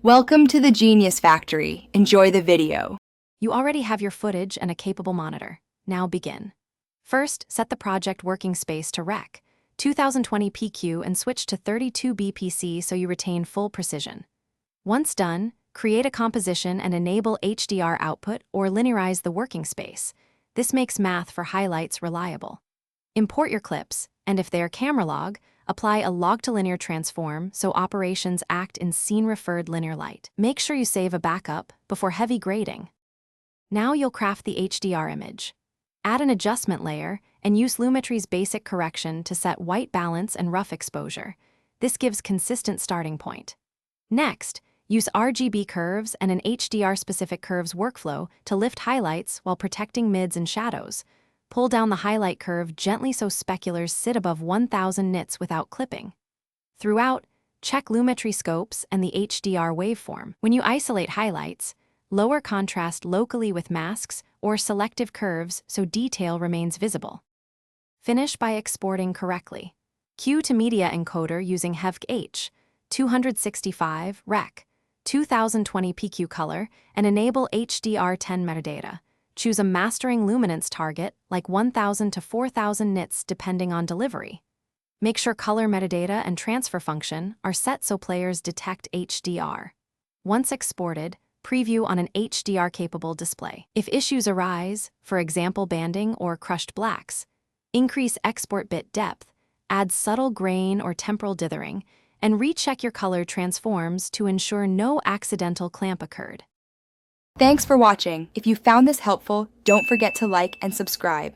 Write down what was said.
Welcome to the Genius Factory. Enjoy the video. You already have your footage and a capable monitor. Now begin. First, set the project working space to Rec. 2020 PQ and switch to 32 BPC so you retain full precision. Once done, create a composition and enable HDR output or linearize the working space. This makes math for highlights reliable. Import your clips, and if they are camera log, apply a log-to-linear transform so operations act in scene-referred linear light. Make sure you save a backup before heavy grading. Now you'll craft the HDR image. Add an adjustment layer and use Lumetri's basic correction to set white balance and rough exposure. This gives consistent starting point. Next, use RGB curves and an HDR-specific curves workflow to lift highlights while protecting mids and shadows. Pull down the highlight curve gently so speculars sit above 1000 nits without clipping. Throughout, check Lumetri scopes and the HDR waveform. When you isolate highlights, lower contrast locally with masks or selective curves so detail remains visible. Finish by exporting correctly. Queue to media encoder using HEVC-H, 265 Rec, 2020 PQ color, and enable HDR10 metadata. Choose a mastering luminance target like 1000 to 4000 nits depending on delivery. Make sure color metadata and transfer function are set so players detect HDR. Once exported, preview on an HDR-capable display. If issues arise, for example banding or crushed blacks, increase export bit depth, add subtle grain or temporal dithering, and recheck your color transforms to ensure no accidental clamp occurred. Thanks for watching. If you found this helpful, don't forget to like and subscribe.